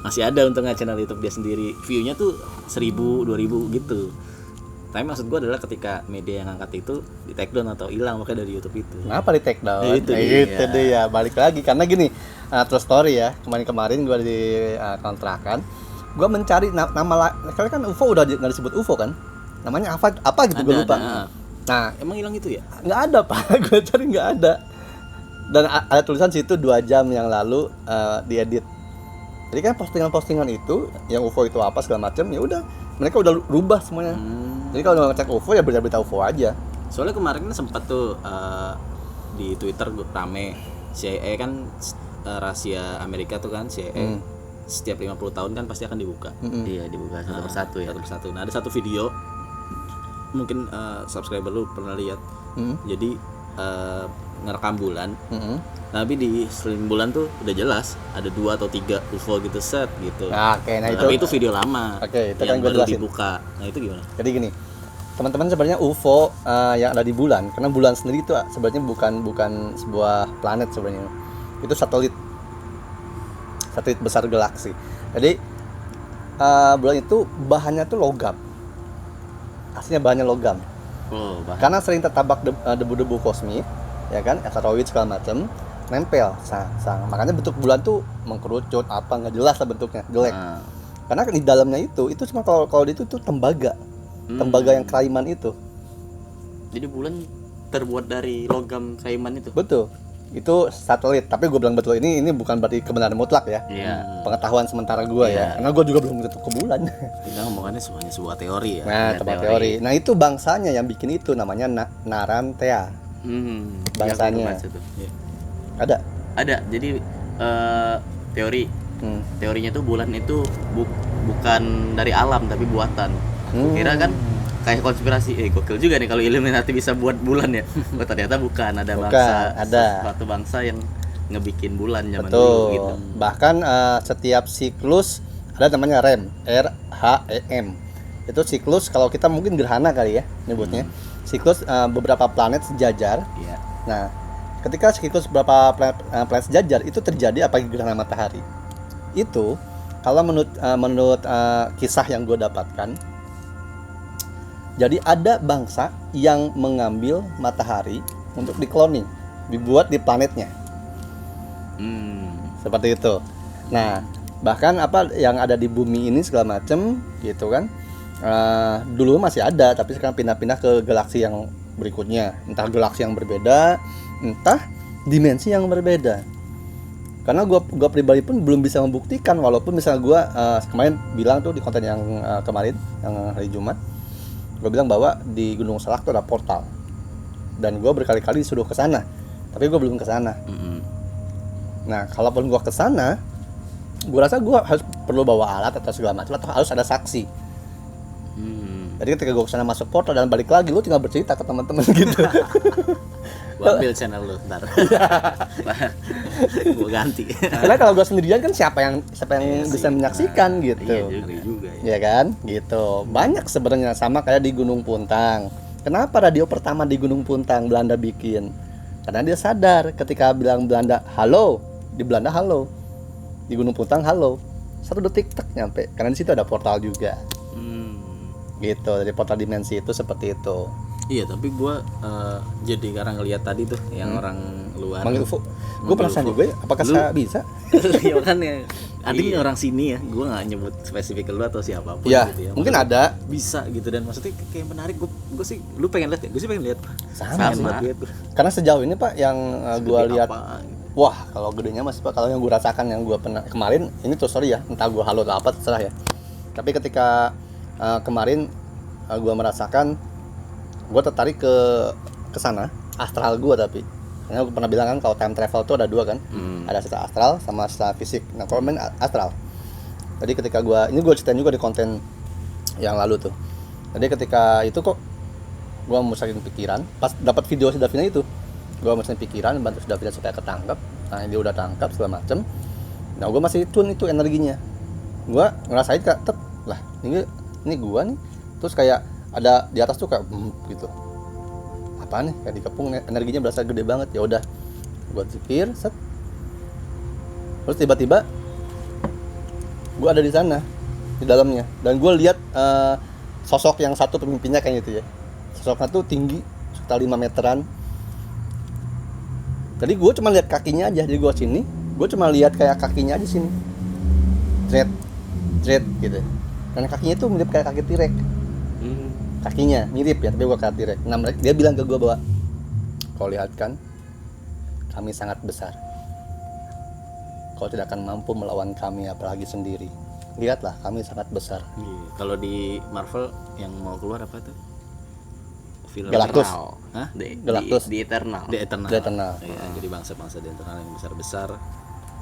S2: Masih ada untungnya channel YouTube dia sendiri. View-nya tuh 1000, 2000 gitu. Tapi maksud gue adalah ketika media yang angkat itu di take down atau hilang makanya dari YouTube itu.
S1: Kenapa di take down?
S2: Itu
S1: deh ya, balik lagi karena gini, true story ya. Kemarin gue di kontrakan, gue mencari nama karena kan UFO udah nggak disebut UFO kan, namanya apa gitu gue lupa. Nah
S2: emang hilang itu ya?
S1: Nggak ada Pak, gue cari nggak ada. Dan ada tulisan situ 2 jam yang lalu diedit. Jadi kan postingan itu yang UFO itu apa segala macam, ya udah mereka udah rubah semuanya. Jadi kalau ngecek UFO ya berita UFO aja.
S2: Soalnya kemarin sempat tuh di Twitter rame CIA kan rahasia Amerika tuh kan CIA setiap 50 tahun kan pasti akan dibuka.
S3: Iya, dibuka satu persatu ya.
S2: Satu persatu. Nah ada satu video mungkin subscriber lu pernah lihat. Jadi ngerekam bulan. Tapi di selim bulan tuh udah jelas ada 2 atau 3 UFO gitu set gitu.
S1: Nah,
S2: tapi itu video lama.
S1: Itu
S2: yang
S1: kan gue
S2: baru
S1: jelasin.
S2: dibuka. Nah itu gimana?
S1: Jadi gini, teman-teman sebenarnya UFO yang ada di bulan, karena bulan sendiri itu sebenarnya bukan sebuah planet sebenarnya. Itu satelit besar galaksi. Jadi bulan itu bahannya tuh logam. Aslinya bahannya logam. Karena sering tertabak debu-debu kosmik, ya kan, asteroid segala macam, nempel. Makanya bentuk bulan tuh mengkerucut, apa nggak jelas lah bentuknya, jelek. Karena di dalamnya itu cuma kalau itu tuh tembaga yang kraiman itu.
S3: Jadi bulan terbuat dari logam kraiman itu.
S1: Betul. Itu satelit, tapi gue bilang betul ini bukan berarti kebenaran mutlak ya. Pengetahuan sementara gue ya, karena gue juga belum tentu ke bulan.
S2: Kita ngomongannya semuanya sebuah teori ya.
S1: Nah, teori. Nah itu bangsanya yang bikin itu namanya Narantea. Bangsanya.
S3: Ada. Jadi teorinya tuh bulan itu bukan dari alam tapi buatan. Kira kan kayak konspirasi, gokil juga nih kalau Illuminati bisa buat bulan ya. Ternyata bukan, ada suatu bangsa yang ngebikin bulan zaman dulu gitu.
S1: Bahkan setiap siklus ada namanya RHEM. Itu siklus, kalau kita mungkin gerhana kali ya nyebutnya. Siklus beberapa planet sejajar. Nah, ketika siklus beberapa planet sejajar itu terjadi apalagi gerhana matahari. Itu kalau menurut kisah yang gue dapatkan, jadi ada bangsa yang mengambil matahari untuk dikloning, dibuat di planetnya. Seperti itu. Nah, bahkan apa yang ada di bumi ini segala macam gitu kan, dulu masih ada, tapi sekarang pindah-pindah ke galaksi yang berikutnya, entah galaksi yang berbeda entah dimensi yang berbeda. Karena gua pribadi pun belum bisa membuktikan, walaupun misalnya gua kemarin bilang tuh di konten yang kemarin yang hari Jumat, gua bilang bahwa di Gunung Salak tuh ada portal. Dan gua berkali-kali disuruh ke sana, tapi gua belum ke sana. Nah, kalaupun gua ke sana, gua rasa gua harus perlu bawa alat atau segala macam, atau harus ada saksi. Jadi ketika gua ke sana masuk portal dan balik lagi, lu tinggal bercerita ke teman-teman gitu.
S2: Gua ambil channel lu ntar. Gua ganti.
S1: Karena kalau gua sendirian kan siapa yang bisa menyaksikan gitu.
S3: Iya juga ya.
S1: Ya kan? Gitu. Banyak sebenarnya, sama kayak di Gunung Puntang. Kenapa radio pertama di Gunung Puntang Belanda bikin? Karena dia sadar ketika bilang Belanda halo, di Belanda halo. Di Gunung Puntang halo. 1 detik tak nyampe. Karena di situ ada portal juga. Gitu. Dari portal dimensi itu seperti itu.
S2: Iya, tapi gue jadi karena ngelihat tadi tuh yang orang luar
S1: Manggil UFO. Gue penasaran juga ya, apakah saya bisa?
S2: Ya kan ya, ading orang sini ya, gue nggak nyebut spesifik lu atau siapapun
S1: Ya,
S2: gitu ya.
S1: mungkin ada.
S2: Bisa gitu, dan maksudnya kayak menarik. Gue sih, lu pengen lihat ya? Gue sih pengen lihat.
S1: Sama.
S2: Lihat gue.
S1: Karena sejauh ini Pak yang gue lihat,
S2: Gitu.
S1: wah kalau gedenya masih Pak, kalau yang gue rasakan yang gue pernah kemarin ini tuh sorry ya, entah gue halo atau apa terserah ya. Tapi ketika kemarin gue merasakan, gue tertarik ke sana, astral gue tapi. Karena gue pernah bilang kan kalau time travel tuh ada 2 kan, ada secara astral sama secara fisik. Nah kalau main astral. Jadi ketika ini gue ceritain juga di konten yang lalu tuh. Jadi ketika itu kok gue musahin pikiran, pas dapat video si Davina itu, gue musahin pikiran bantu si Davina supaya ketangkep. Nah dia udah tangkap segala macem. Nah gue masih tune itu energinya. Gue ngerasain kayak lah ini gue nih. Terus kayak ada di atas tuh kayak gitu. Apaan nih? Kayak dikepung, energinya berasa gede banget. Ya udah, gue zikir, set. Terus tiba-tiba gue ada di sana, di dalamnya. Dan gue lihat sosok yang satu pemimpinnya kayak gitu ya. Sosoknya tuh tinggi, sekitar 5 meteran. Jadi gue cuma lihat kakinya aja. Jadi gue sini, gue cuma lihat kayak kakinya aja sini. Dread gitu. Dan kakinya tuh mirip kayak kaki T-Rex. Kakinya mirip ya, tapi gua kayak T-Rex. Nah, dia bilang ke gua bahwa kau lihat kan, kami sangat besar. Kau tidak akan mampu melawan kami apalagi sendiri. Lihatlah, kami sangat besar.
S2: Kalau di Marvel yang mau keluar apa tuh? Film
S1: Galactus.
S2: Hah?
S1: Galactus.
S3: Di Eternal.
S2: The Eternal.
S1: The Eternal.
S2: Ya, jadi bangsa-bangsa The Eternal yang besar-besar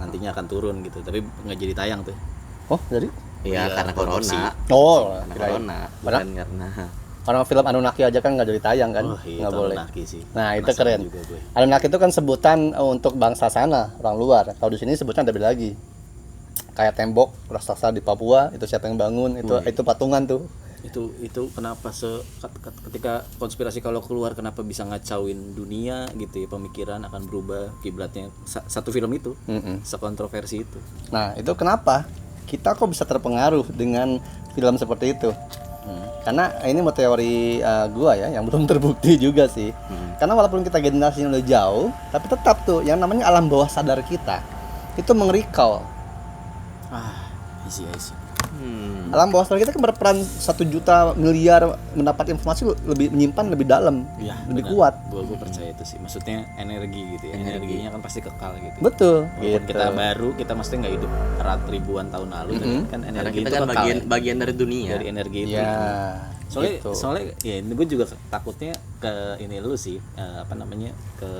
S2: nantinya akan turun gitu, tapi nggak jadi tayang tuh.
S1: Oh, jadi?
S3: Iya, karena corona.
S1: Oh,
S3: Karena corona. Bukan karena
S1: orang film Anunnaki aja kan nggak jadi tayang kan, nggak boleh.
S2: Sih.
S1: Nah itu keren. Anunnaki itu kan sebutan untuk bangsa sana, orang luar. Kalau di sini sebutnya ada beda lagi. Kayak tembok raksasa di Papua, itu siapa yang bangun? Itu patungan tuh.
S2: Itu kenapa ketika konspirasi kalau keluar kenapa bisa ngacauin dunia gitu ya, pemikiran akan berubah kiblatnya satu film itu, sekontroversi itu.
S1: Nah itu kenapa kita kok bisa terpengaruh dengan film seperti itu? Karena ini mau teori gua ya, yang belum terbukti juga sih. Karena walaupun kita generasinya udah jauh, tapi tetap tuh yang namanya alam bawah sadar kita itu meng-recall.
S2: Isi.
S1: Alam bawah sadar kita kan berperan 1 juta miliar mendapat informasi lebih menyimpan lebih dalam,
S2: ya,
S1: lebih
S2: benar.
S1: kuat.
S2: Gua percaya itu sih. Maksudnya energi gitu ya. Energinya kan pasti kekal gitu.
S1: Betul.
S2: Walaupun kita baru, kita mesti nggak hidup ribuan tahun lalu, kan energi
S3: karena kita
S2: itu
S3: kan
S2: kekal.
S3: bagian dari dunia.
S2: Dari energi itu.
S1: Ya.
S2: Soalnya ya ini gue juga takutnya ke ini lu sih, ke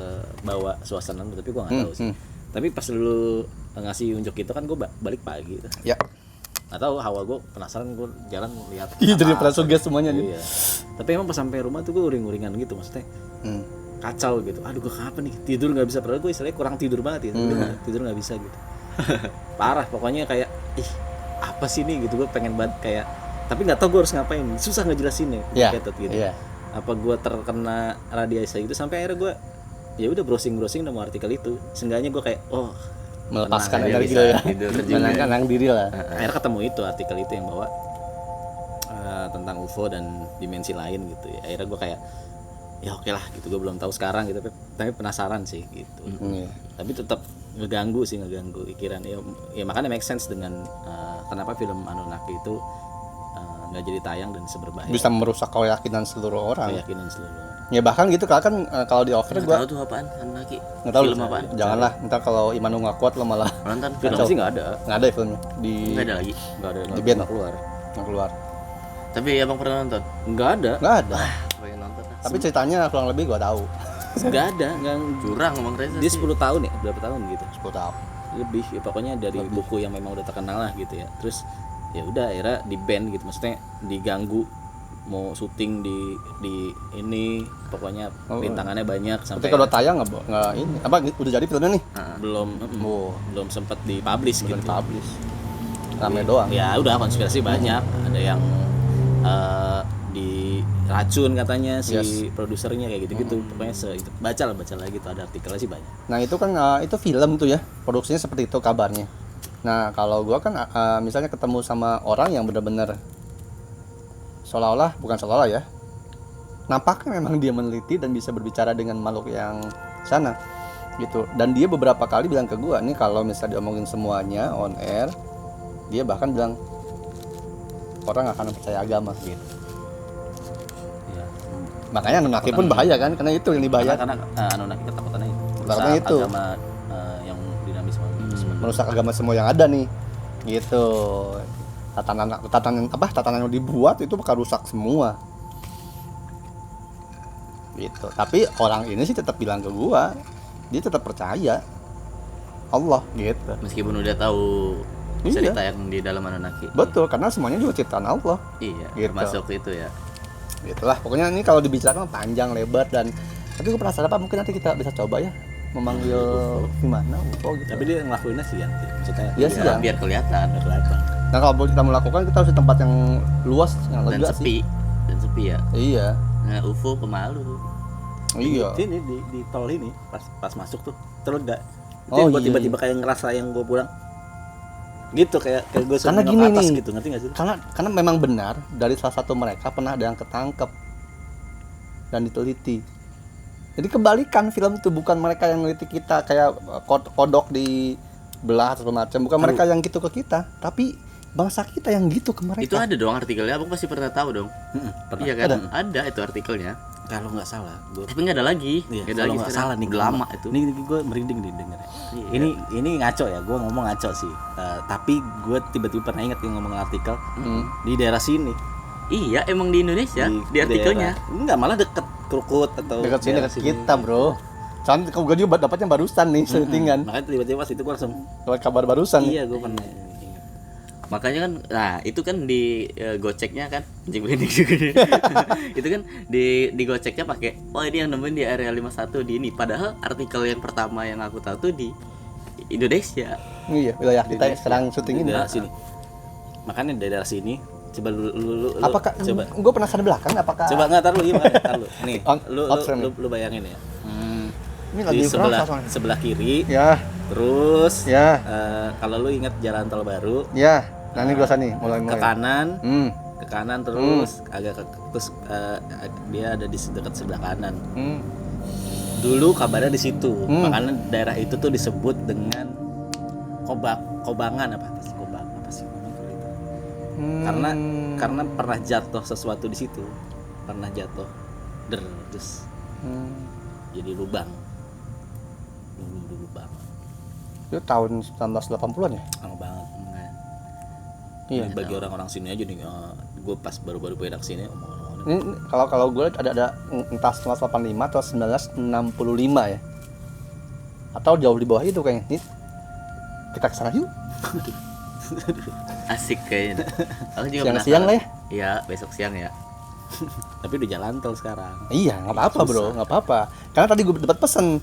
S2: bawa suasana lu, tapi gue nggak tahu sih. Tapi pas lu ngasih unjuk itu kan gue balik pagi tuh.
S1: Ya.
S2: Nggak tahu, hawa gue penasaran, gue jalan lihat.
S1: Iya, jadi pernah suges semuanya nih.
S2: Iya. Tapi emang pas sampai rumah tuh gue uring-uringan gitu, maksudnya kacau gitu. Aduh gue kapan nih tidur nggak bisa, padahal gue istilahnya kurang tidur banget ya. Tidur nggak bisa gitu. Parah, pokoknya kayak apa sih nih gitu, gue pengen banget kayak, tapi nggak tahu gue harus ngapain, susah ngejelasinnya. Gitu. Apa gue terkena radiasi gitu, sampai akhirnya gue ya udah browsing nemu artikel itu. Seenggaknya gue kayak
S1: melepaskan energi lo ya, menenangkan diri lah.
S2: Akhirnya ketemu itu artikel itu yang bawa tentang UFO dan dimensi lain gitu ya. Akhirnya gue kayak ya oke lah gitu, gue belum tahu sekarang gitu, tapi penasaran sih gitu. Tapi tetap ngeganggu pikiran ya makanya make sense dengan kenapa film Anunnaki itu nggak jadi tayang dan seberbahaya.
S1: Bisa merusak keyakinan seluruh orang.
S2: Keyakinan seluruh orang.
S1: Ya bahkan gitu kan kalau di offer
S3: Nggak
S1: gua
S3: tahu tuh apaan Anunnaki.
S1: nggak tahu
S3: Film apaan?
S1: Janganlah, ntar kalau iman lu nggak kuat lo malah
S3: Nonton
S2: Film
S3: film
S2: sih nggak ada.
S1: nggak ada ya filmnya di
S3: nggak ada lagi.
S1: Di band.
S2: nggak keluar.
S1: yang keluar.
S3: Tapi abang pernah nonton?
S2: Nggak ada.
S1: Nggak ada.
S3: Pengen nonton lah.
S1: Tapi ceritanya kurang lebih gua tahu.
S2: Nggak ada. Nggak.
S3: Curang Bang Reza
S2: Dia
S3: sih.
S2: 10 tahun ya, berapa tahun gitu?
S1: 10 tahun.
S2: Lebih ya, pokoknya dari buku yang memang udah terkenal lah gitu ya. Terus ya udah akhirnya di ban gitu, maksudnya diganggu mau syuting di ini, pokoknya rintangannya banyak sampai
S1: Ketika udah tayang nggak ini apa udah jadi filmnya nih?
S2: belum belum sempat dipublish gitu.
S1: Belum publish. Rame doang.
S2: Ya udah konspirasi banyak, ada yang diracun katanya si produsernya kayak gitu-gitu. Pokoknya baca lagi tuh, ada artikelnya sih banyak.
S1: Nah itu kan itu film tuh ya, produksinya seperti itu kabarnya. Nah kalau gua kan misalnya ketemu sama orang yang benar-benar bukan seolah-olah ya, nampaknya memang dia meneliti dan bisa berbicara dengan makhluk yang sana gitu. Dan dia beberapa kali bilang ke gua nih, kalau misalnya diomongin semuanya on air, dia bahkan bilang orang akan percaya agama gitu.
S2: Ya.
S1: Makanya Anunnaki pun bahaya kan, karena itu yang dibahaya.
S2: Karena Anunnaki ketakutannya itu.
S1: Ketakutannya itu.
S2: Agama yang dinamis
S1: Merusak agama semua yang ada nih gitu. Tatanan yang dibuat itu bakal rusak semua gitu. Tapi orang ini sih tetap bilang ke gua, dia tetap percaya Allah gitu.
S3: Meskipun udah tahu bisa
S1: Iya.
S3: ditayang di dalam Anunnaki.
S1: Betul, karena semuanya juga ciptaan Allah.
S3: Iya,
S1: Gitu.
S3: termasuk itu ya.
S1: Gitulah, pokoknya ini kalau dibicarakan panjang lebar dan tapi gue penasaran apa mungkin nanti kita bisa coba ya memanggil gimana UFO gitu.
S2: Tapi dia ngelakuinnya siang sih, maksudnya.
S1: Iya sih ya.
S3: Biar kelihatan
S1: Nah kalau kita melakukan kita harus di tempat yang luas, yang
S3: dan
S1: lega
S3: sepi.
S1: sih.
S3: Dan sepi ya.
S1: Iya.
S3: Nah, UFO pemalu.
S1: Iya.
S2: Sini di tol ini pas masuk tuh terlega. Itu
S1: Oh,
S2: yang gue
S1: iya,
S2: tiba-tiba kayak ngerasa yang gue pulang. Gitu kayak gue
S1: Karena
S2: nengok
S1: gini
S2: ke atas
S1: nih.
S2: gitu, ngerti nggak sih?
S1: Karena memang benar dari salah satu mereka pernah ada yang ketangkep dan diteliti. Jadi kebalikan film itu, bukan mereka yang neliti kita kayak kodok di belah atau macam, bukan mereka yang gitu ke kita, tapi bangsa kita yang gitu ke mereka.
S3: Itu ada dong artikelnya, abang pasti pernah tahu dong.
S2: Pernah.
S3: Iya kan? Ada itu artikelnya.
S2: Kalau nggak salah, gue
S3: Tapi nggak ada lagi.
S2: iya,
S3: Nggak ada
S2: kalau
S3: lagi
S2: nggak
S3: sekarang.
S2: salah nih
S3: Udah lama itu.
S2: Ini gue merinding nih dengernya.
S3: Iya.
S2: Ini ngaco ya, gue ngomong ngaco sih. Tapi gue tiba-tiba pernah inget yang ngomong artikel di daerah sini.
S3: Iya, emang di Indonesia di artikelnya.
S2: daerah- enggak, malah deket Krukut atau
S1: dekat sini
S2: daerah
S1: dekat kita, bro. Soalnya kalau gue juga dapatnya barusan nih settingan.
S2: Makanya tiba-tiba pas itu gue langsung
S1: Kalau kabar barusan nih.
S2: iya gue pernah.
S3: Makanya kan, nah itu kan di Gojeknya kan, anjing merinding juga nih. Itu kan di Gojeknya pakai, oh ini yang nemuin di area 51 di ini. Padahal artikel yang pertama yang aku tahu tuh di Indonesia.
S1: Iya, wilayah kita yang sekarang syuting ini.
S2: Daerah sini. Makanya daerah sini. Coba lu
S1: Apakah
S2: coba
S1: gue penasaran belakang apakah
S2: nggak tar lu gimana? Tar lu. Nih,
S1: On frame
S2: lu bayangin ya.
S1: ini
S2: Di
S1: lagi berasa soalnya.
S2: sebelah kiri.
S1: Ya,
S2: Terus
S1: ya,
S2: kalau lu ingat jalan tol baru
S1: ya. Nah ini berasa nih mulai.
S2: ke kanan, ke kanan terus terus dia ada di dekat sebelah kanan. Dulu kabarnya di situ. Makanya daerah itu tuh disebut dengan Kobangan apa sih? Kobang apa sih namanya kalau itu? Karena pernah jatuh sesuatu di situ. Pernah jatuh terus jadi lubang. Lubang.
S1: Itu tahun 1980-an ya?
S2: Lama banget.
S1: Iya.
S2: Ini bagi orang-orang sini aja nih, gue pas baru-baru pindah ke sini
S1: Ini kalau gue ada entah 1985 atau 1965 ya. Atau jauh di bawah itu kayaknya. Nih, kita ke sana yuk.
S3: Asik kayaknya. Aku juga
S1: Siang-siang lah ya.
S3: Iya, besok siang ya.
S2: tapi udah jalan tol sekarang.
S1: Iya, nggak apa-apa bro, nggak apa-apa. Karena tadi gue dapat pesan,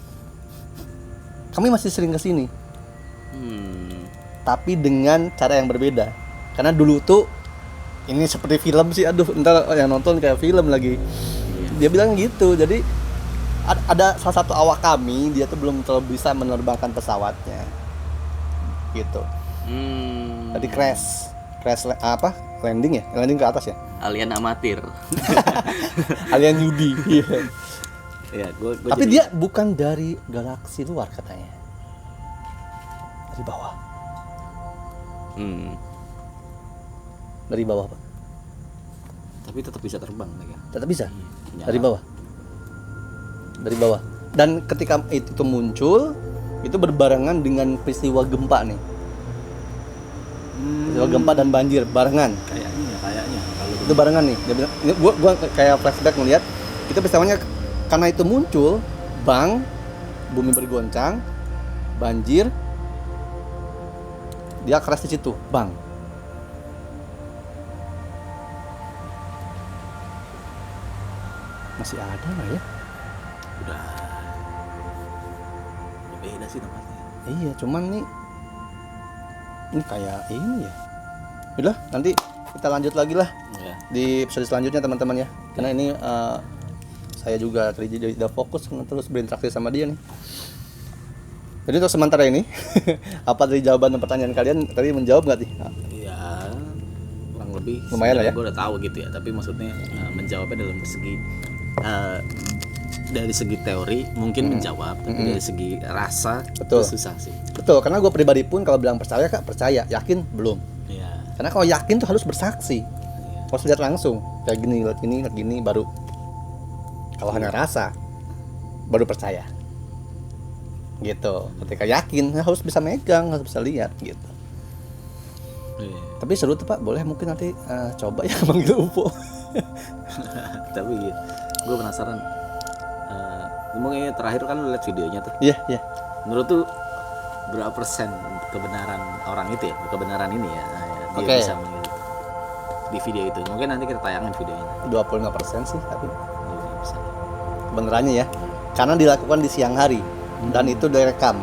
S1: kami masih sering kesini, tapi dengan cara yang berbeda. Karena dulu tuh ini seperti film sih, aduh, ntar yang nonton kayak film lagi. Dia bilang gitu, jadi ada salah satu awak kami, dia tuh belum terlalu bisa menerbangkan pesawatnya, gitu. Tadi crash landing ya, landing ke atas ya.
S3: Alien amatir.
S1: Alien newbie. Iya.
S2: Ya, gue
S1: Tapi dia bukan dari galaksi luar katanya. Dari bawah. Dari bawah, Pak.
S2: Tapi tetap bisa terbang mereka.
S1: Tetap bisa.
S2: Iya.
S1: Dari bawah. Dari bawah. Dan ketika itu muncul, itu berbarengan dengan peristiwa gempa nih. Peristiwa gempa dan banjir barengan.
S2: Kayaknya kalau
S1: Itu barengan nih. Dia bilang, gua kayak flashback ngeliat itu peristiwanya karena itu muncul, bang, bumi bergoncang, banjir, dia crash di situ, bang. Masih ada nggak ya?
S2: udah beda sih tempatnya.
S1: Iya, cuman nih ini kayak ini ya. Udah, nanti kita lanjut lagi lah
S2: Ya.
S1: di episode selanjutnya teman-teman ya. Karena ini saya juga tadi udah fokus terus berinteraksi sama dia nih. Jadi untuk sementara ini apa dari jawaban dan pertanyaan kalian tadi menjawab nggak nih?
S2: Ya kurang lebih
S1: Lumayan lah ya.
S2: gue udah tahu gitu ya, tapi maksudnya menjawabnya dalam segi dari segi teori mungkin menjawab, tapi dari segi rasa
S1: Betul.
S2: itu susah sih.
S1: Betul, karena gue pribadi pun kalau bilang percaya kak percaya, yakin belum.
S2: Iya.
S1: Karena kalau yakin tuh harus bersaksi, harus lihat langsung kayak gini, lihat gini baru. Kalau hanya rasa baru percaya. Gitu. Ketika yakin harus bisa megang, harus bisa lihat gitu.
S2: Iya.
S1: Tapi seru tuh Pak, boleh mungkin nanti coba ya manggil UFO.
S2: Tapi gue penasaran. Mungkin terakhir kan lu lihat videonya tuh.
S1: Iya, iya.
S2: Menurut tuh berapa persen kebenaran orang itu ya, kebenaran ini ya, dia
S1: Oke.
S2: bisa menilai di video itu. Mungkin nanti kita tayangin videonya.
S1: 25% sih tapi
S2: Iya, bisa.
S1: kebenarannya ya. Karena dilakukan di siang hari dan itu direkam.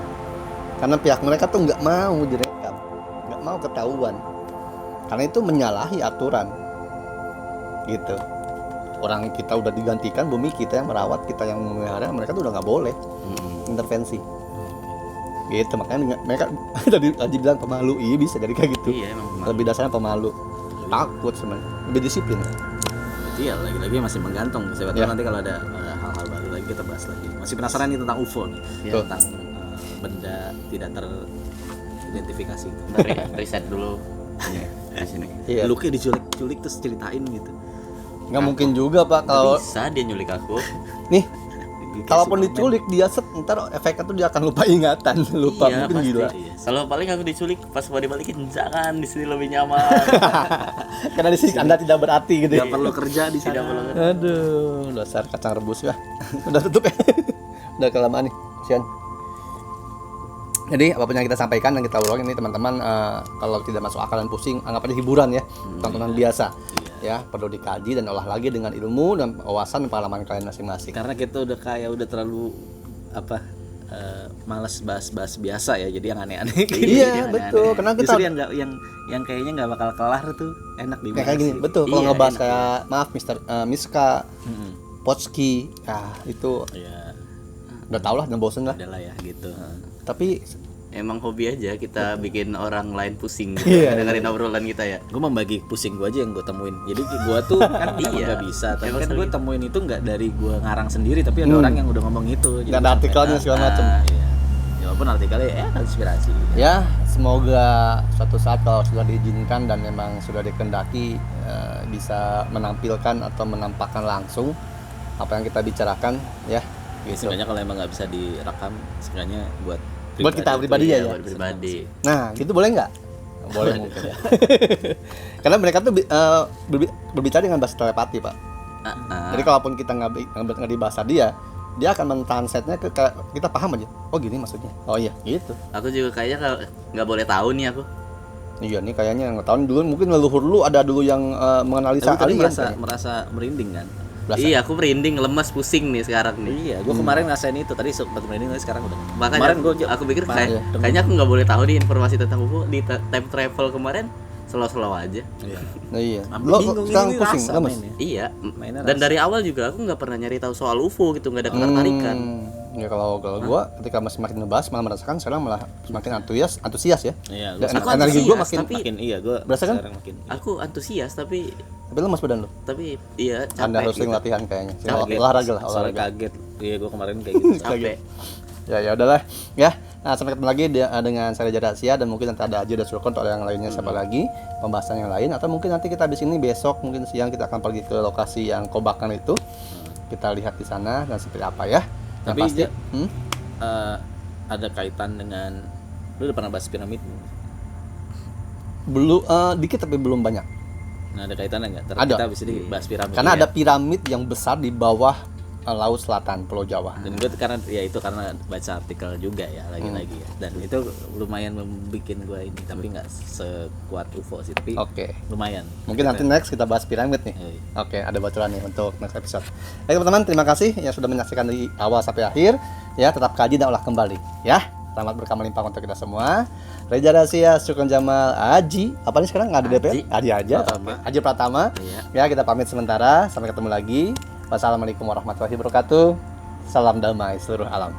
S1: Karena pihak mereka tuh nggak mau direkam, nggak mau ketahuan. Karena itu menyalahi aturan. Gitu. Orang kita udah digantikan, bumi kita yang merawat, kita yang memelihara, mereka tuh udah nggak boleh intervensi. Gitu, makanya mereka tadi Haji bilang pemalu, iya bisa jadi kayak gitu.
S3: Iya emang
S1: Lebih dasarnya pemalu, takut sebenarnya, lebih disiplin.
S2: Berarti ya lagi-lagi masih menggantung. Siapa tahu
S1: Ya.
S2: nanti kalau ada hal-hal baru lagi kita bahas lagi. Masih penasaran nih tentang UFO nih,
S1: Betul.
S2: tentang benda tidak teridentifikasi.
S3: riset dulu di sini.
S1: Iya.
S2: Lu kayak diculik terus ceritain gitu.
S1: Nggak mungkin juga Pak kalau
S3: Bisa dia nyulik aku.
S1: nih,
S2: Kayak
S1: kalaupun
S2: Superman.
S1: diculik dia ntar efeknya tuh dia akan lupa ingatan, lupa
S3: Iya,
S1: mungkin
S3: pasti.
S1: gila.
S2: Iya.
S3: Kalau paling aku diculik pas mau dibalikin, jangan di sini lebih nyaman.
S1: Karena di sini Anda tidak berarti gitu.
S2: Tidak perlu kerja di
S3: Tidak
S2: sana.
S3: perlu.
S1: Aduh, dasar kacang rebus ya. Udah tutup ya. Udah kelamaan nih, kasihan. Jadi apapun yang kita sampaikan dan kita ulang ini teman-teman, kalau tidak masuk akal dan pusing, anggap aja hiburan ya, tontonan biasa. Ya, perlu dikaji dan olah lagi dengan ilmu dan wawasan dan pengalaman kalian masing-masing.
S2: Karena kita udah terlalu malas bahas biasa ya, jadi yang aneh-aneh.
S1: Iya, betul. Karena kita
S2: Justru yang kayaknya nggak bakal kelar tuh enak dibahas.
S1: kayak gini,
S2: gitu.
S1: betul. Kalau
S3: Iya,
S1: ngebahas
S3: enak.
S1: kayak maaf Miska,
S2: Mm-mm.
S1: Potski, itu
S2: Iya,
S1: udah tau lah dan bosen lah.
S2: adalah ya gitu.
S1: Tapi
S3: Emang hobi aja kita bikin orang lain pusing gitu.
S1: Iya,
S3: Dengerin obrolan kita ya.
S2: Gue membagi pusing gue aja yang gue temuin. Jadi gue tuh kan emang
S3: Iya.
S2: nggak bisa. Tapi
S3: Emang
S2: kan gue
S3: sering.
S2: temuin itu nggak dari gue ngarang sendiri, tapi ada orang yang udah ngomong itu.
S1: nggak
S2: Jadi
S1: ada
S2: sampai
S1: artikelnya segala macam.
S2: Iya. Ya walaupun artikelnya inspirasi.
S1: Ya, semoga suatu saat kalau sudah diizinkan dan memang sudah dikendaki bisa menampilkan atau menampakkan langsung apa yang kita bicarakan ya. Gitu.
S2: Seenggaknya kalau emang nggak bisa direkam, seenggaknya buat
S1: Kita pribadi ya,
S3: Iya,
S1: ya.
S3: buat pribadi.
S1: Nah, gitu boleh nggak? Boleh mungkin ya. Karena mereka tuh berbicara dengan bahasa telepati, Pak. Jadi kalaupun kita nggak di bahasa dia akan mentranslate-nya ke kita paham aja. Oh gini maksudnya. Oh iya, gitu.
S3: Aku juga kayaknya kalau nggak boleh tahu nih aku.
S1: Iya nih kayaknya yang tahun dulu mungkin leluhur lu ada dulu yang menganalisa
S2: Tapi tadi
S1: alien.
S2: merasa merinding kan?
S1: Berasa.
S3: Iya, aku merinding, lemas, pusing nih sekarang nih.
S2: Iya, gue kemarin ngerasain itu. Tadi sempat merinding, tapi sekarang udah.
S3: Makanya
S2: Kemarin
S3: aku pikir
S1: iya.
S3: kayaknya aku nggak boleh tahu nih informasi tentang UFO di time travel kemarin. Slow-slow aja.
S2: Iya.
S1: Nah, iya.
S2: Sampai
S1: Lo
S2: bingung
S1: sekarang
S2: ini
S1: pusing,
S2: rasa
S1: lemes.
S2: mainnya.
S3: Iya.
S2: Mainnya
S3: Dan
S2: rasa.
S3: dari awal juga aku nggak pernah nyari tahu soal UFO gitu, nggak ada ketertarikan.
S1: Ya kalau gua ketika masih makin ngebahas malah merasakan sekarang malah semakin antusias ya.
S2: Iya,
S1: Dan
S3: Aku
S1: energi gua
S3: antusias,
S1: makin
S3: tapi-
S2: iya gue
S1: Berasa kan?
S2: sekarang makin.
S3: Aku antusias tapi
S1: lemas badan lu.
S3: iya capek.
S1: Anda harus sering
S3: gitu.
S1: latihan kayaknya.
S2: Kaget.
S1: Olahraga lah,
S2: Soalnya
S1: olahraga.
S2: kaget. Iya, gue kemarin kayak gitu.
S3: Capek.
S1: Ya udahlah ya. Nah, sampai ketemu lagi dengan saya Reja Rasya, dan mungkin nanti ada Aji dan Sulkon atau yang lainnya siapa lagi pembahasan yang lain, atau mungkin nanti kita habis ini besok mungkin siang kita akan pergi ke lokasi yang Kobakan itu. Kita lihat di sana dan seperti apa ya.
S2: Tapi pasti ada kaitan dengan, lu udah pernah bahas piramid?
S1: Belum, dikit tapi belum banyak.
S2: Nah, ada kaitannya nggak?
S1: Ada.
S2: Kita habis ini bahas piramid.
S1: Karena ada piramid yang besar di bawah laut selatan Pulau Jawa.
S2: Dan gue karena baca artikel juga ya lagi-lagi ya. Dan itu lumayan membuat gue ini, tapi nggak sekuat UFO sih, tapi lumayan.
S1: Mungkin nanti next kita bahas piramid nih. Oke, ada bocoran nih untuk next episode. Baik teman-teman, terima kasih yang sudah menyaksikan dari awal sampai akhir. Ya, tetap kaji dan olah kembali. Ya, selamat berkah melimpah untuk kita semua. Reja Rasya, Sulkon Jamal, Aji. Apa nih sekarang? Nggak ada DP? Aji aja. Aji Pratama. Ya, kita pamit sementara. Sampai ketemu lagi. Wassalamualaikum warahmatullahi wabarakatuh. Salam damai seluruh alam.